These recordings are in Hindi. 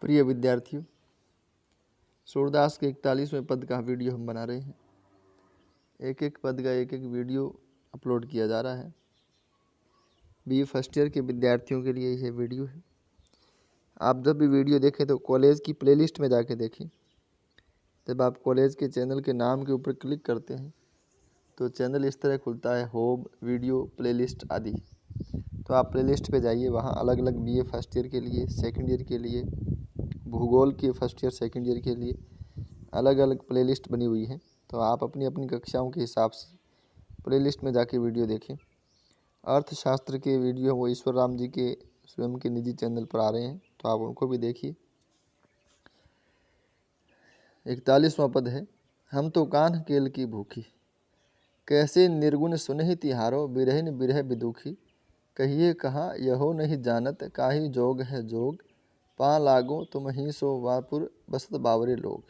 प्रिय विद्यार्थियों, सूरदास के 41वें पद का वीडियो हम बना रहे हैं। एक एक पद का एक एक वीडियो अपलोड किया जा रहा है। बीए फर्स्ट ईयर के विद्यार्थियों के लिए यह वीडियो है। आप जब भी वीडियो देखें तो कॉलेज की प्लेलिस्ट में जाके देखें। जब आप कॉलेज के चैनल के नाम के ऊपर क्लिक करते हैं तो चैनल इस तरह खुलता है, होम, वीडियो, प्लेलिस्ट आदि। तो आप प्लेलिस्ट पे जाइए, वहाँ अलग अलग बीए फर्स्ट ईयर के लिए, सेकंड ईयर के लिए, भूगोल के फर्स्ट ईयर सेकंड ईयर के लिए अलग अलग प्लेलिस्ट बनी हुई है। तो आप अपनी अपनी कक्षाओं के हिसाब से प्लेलिस्ट में जाके वीडियो देखें। अर्थशास्त्र के वीडियो वो ईश्वर राम जी के स्वयं के निजी चैनल पर आ रहे हैं, तो आप उनको भी देखिए। 41वां पद है, हम तो कान्ह केल की भूखी, कैसे निर्गुण सुनहि तिहारो, बिरहिन बिरह बिदुखी, कहिए कहाँ यहो नहीं जानत, काहि जोग है जोग, पा लागो तुम ही सो वापुर, बसत बावरे लोग,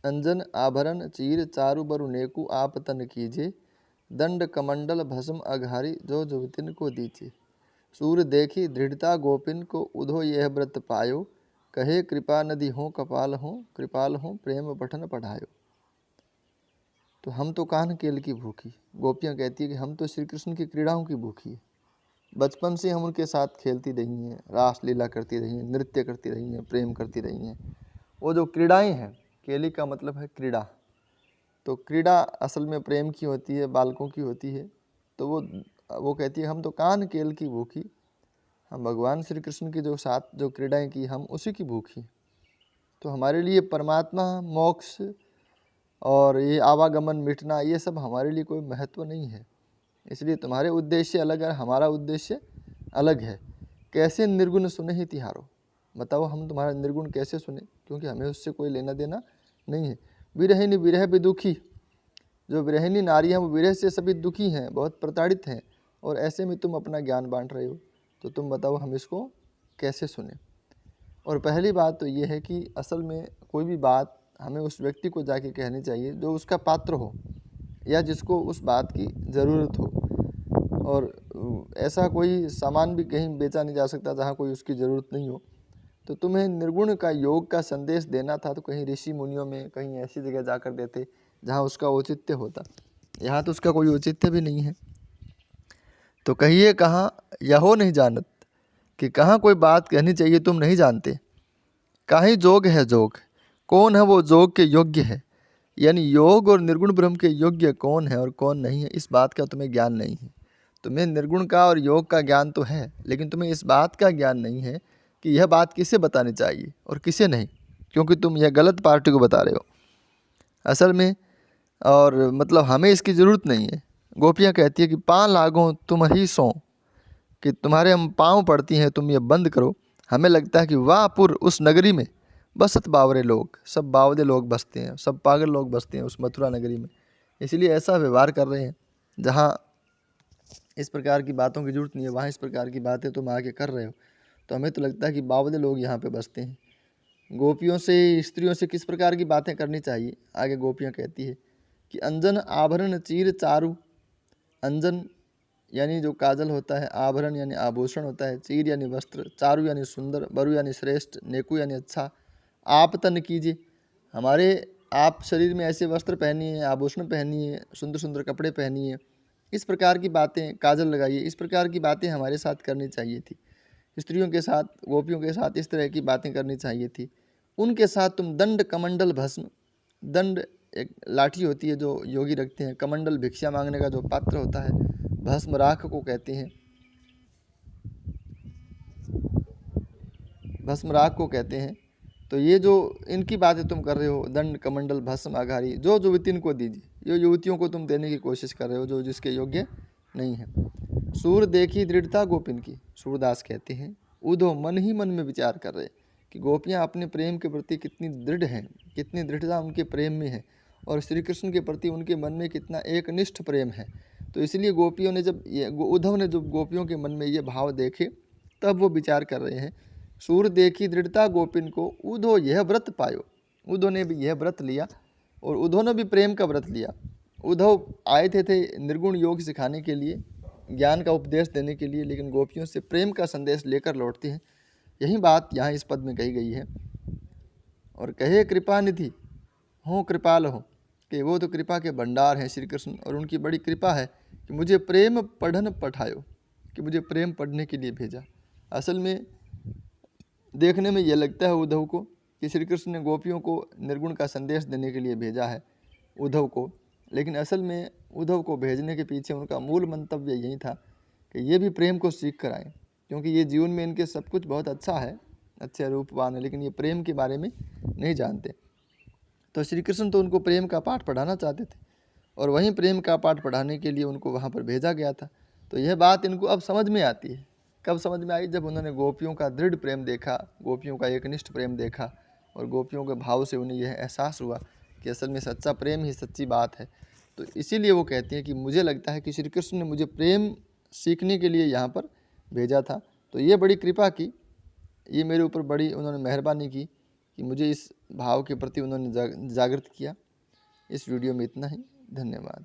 अंजन आभरण चीर चारु बरु नेकु, आप तन कीजे, दंड कमंडल भस्म अघारी, जो जुवतिन को दीचे, सूर देखी दृढ़ता गोपिन को, उधो यह व्रत पायो, कहे कृपा नदी हो कृपाल हो प्रेम पठन पढ़ायो। तो हम तो कान्ह केल की भूखी, गोपियाँ कहती है कि हम तो श्री कृष्ण की क्रीड़ाओं की भूखी है। बचपन से हम उनके साथ खेलती रही हैं, रास लीला करती रही हैं, नृत्य करती रही हैं, प्रेम करती रही हैं। वो जो क्रीड़ाएं हैं, केली का मतलब है क्रीड़ा, तो क्रीड़ा असल में प्रेम की होती है, बालकों की होती है। तो वो कहती है हम तो कान्ह केल की भूखी, हम भगवान श्री कृष्ण की जो साथ जो क्रीड़ाएं की, हम उसी की भूखी। तो हमारे लिए परमात्मा, मोक्ष और ये आवागमन, मिटना, ये सब हमारे लिए कोई महत्व नहीं है। इसलिए तुम्हारे उद्देश्य अलग है, हमारा उद्देश्य अलग है। कैसे निर्गुण सुने ही तिहारो, बताओ हम तुम्हारा निर्गुण कैसे सुने, क्योंकि हमें उससे कोई लेना देना नहीं है। विरहिनी विरह विदुखी, जो विरहिनी नारी हैं वो विरह से सभी दुखी हैं, बहुत प्रताड़ित हैं, और ऐसे में तुम अपना ज्ञान बांट रहे हो, तो तुम बताओ हम इसको कैसे सुने। और पहली बात तो ये है कि असल में कोई भी बात हमें उस व्यक्ति को जाके कहनी चाहिए जो उसका पात्र हो, या जिसको उस बात की ज़रूरत हो। और ऐसा कोई सामान भी कहीं बेचा नहीं जा सकता जहाँ कोई उसकी ज़रूरत नहीं हो। तो तुम्हें निर्गुण का योग का संदेश देना था तो कहीं ऋषि मुनियों में, कहीं ऐसी जगह जाकर देते जहाँ उसका औचित्य होता। यहाँ तो उसका कोई औचित्य भी नहीं है। तो कहिए कहाँ यहो नहीं जानत, कि कहाँ कोई बात कहनी चाहिए तुम नहीं जानते। काहीं जोग है जोग, कौन है वो जोग के योग्य है, यानी योग और निर्गुण ब्रह्म के योग्य कौन है और कौन नहीं है, इस बात का तुम्हें ज्ञान नहीं है। तुम्हें निर्गुण का और योग का ज्ञान तो है, लेकिन तुम्हें इस बात का ज्ञान नहीं है कि यह बात किसे बतानी चाहिए और किसे नहीं, क्योंकि तुम यह गलत पार्टी को बता रहे हो असल में। और मतलब हमें इसकी ज़रूरत नहीं है। गोपियाँ कहती है कि पाँ लागो तुम ही सो, कि तुम्हारे हम पाँव पड़ती हैं, तुम ये बंद करो। हमें लगता है कि वाहपुर, उस नगरी में, बसत बावरे लोग, सब बावदे लोग बसते हैं, सब पागल लोग बसते हैं उस मथुरा नगरी में। इसलिए ऐसा व्यवहार कर रहे हैं। जहाँ इस प्रकार की बातों की ज़रूरत नहीं है, वहाँ इस प्रकार की बातें तुम आके कर रहे हो। तो हमें तो लगता है कि बावदे लोग यहाँ पे बसते हैं। गोपियों से, स्त्रियों से किस प्रकार की बातें करनी चाहिए, आगे गोपियाँ कहती है कि अंजन आभरण चीर चारु, अंजन यानी जो काजल होता है, आभरण यानी आभूषण होता है, चीर यानी वस्त्र, चारु यानी सुंदर, बरु यानी श्रेष्ठ, नेकु यानी अच्छा, आप तन कीजिए, हमारे आप शरीर में ऐसे वस्त्र पहनिए, आभूषण पहनिए, सुंदर सुंदर कपड़े पहनिए, इस प्रकार की बातें, काजल लगाइए, इस प्रकार की बातें हमारे साथ करनी चाहिए थी। स्त्रियों के साथ, गोपियों के साथ इस तरह की बातें करनी चाहिए थी। उनके साथ तुम दंड कमंडल भस्म, दंड एक लाठी होती है जो योगी रखते हैं, कमंडल भिक्षा मांगने का जो पात्र होता है, भस्म राख को कहते हैं, भस्म राख को कहते हैं। तो ये जो इनकी बातें तुम कर रहे हो, दंड कमंडल भस्म अघारी, जो युवतिन को दीजिए, ये युवतियों को तुम देने की कोशिश कर रहे हो जो जिसके योग्य नहीं है। सूर देखी दृढ़ता गोपिन की, सूरदास कहते हैं उधो मन ही मन में विचार कर रहे कि गोपियाँ अपने प्रेम के प्रति कितनी दृढ़ हैं, कितनी दृढ़ता उनके प्रेम में है, और श्री कृष्ण के प्रति उनके मन में कितना एकनिष्ठ प्रेम है। तो इसलिए गोपियों ने जब ये उद्धव ने जब गोपियों के मन में ये भाव देखे, तब वो विचार कर रहे हैं। सूर देखी दृढ़ता गोपिन को, उधो यह व्रत पायो, उद्धव ने भी यह व्रत लिया, और उद्धव ने भी प्रेम का व्रत लिया। उद्धव आए थे निर्गुण योग सिखाने के लिए, ज्ञान का उपदेश देने के लिए, लेकिन गोपियों से प्रेम का संदेश लेकर लौटते हैं। यही बात यहाँ इस पद में कही गई है। और कहे कृपा निधि हो कृपाल हो, कि वो तो कृपा के भंडार हैं श्री कृष्ण, और उनकी बड़ी कृपा है कि मुझे प्रेम पढ़न पठायो, कि मुझे प्रेम पढ़ने के लिए भेजा। असल में देखने में यह लगता है उद्धव को कि श्री कृष्ण ने गोपियों को निर्गुण का संदेश देने के लिए भेजा है उद्धव को, लेकिन असल में उद्धव को भेजने के पीछे उनका मूल मंतव्य यही था कि ये भी प्रेम को सीख कर आए, क्योंकि ये जीवन में इनके सब कुछ बहुत अच्छा है, अच्छे रूपवान है, लेकिन ये प्रेम के बारे में नहीं जानते। तो श्री कृष्ण तो उनको प्रेम का पाठ पढ़ाना चाहते थे, और वहीं प्रेम का पाठ पढ़ाने के लिए उनको वहाँ पर भेजा गया था। तो यह बात इनको अब समझ में आती है। कब समझ में आई? जब उन्होंने गोपियों का दृढ़ प्रेम देखा, गोपियों का एकनिष्ठ प्रेम देखा, और गोपियों के भाव से उन्हें यह एहसास हुआ कि असल में सच्चा प्रेम ही सच्ची बात है। तो इसीलिए वो कहती हैं कि मुझे लगता है कि श्री कृष्ण ने मुझे प्रेम सीखने के लिए यहाँ पर भेजा था। तो ये बड़ी कृपा की, ये मेरे ऊपर बड़ी उन्होंने मेहरबानी की कि मुझे इस भाव के प्रति उन्होंने जागृत किया। इस वीडियो में इतना ही। धन्यवाद।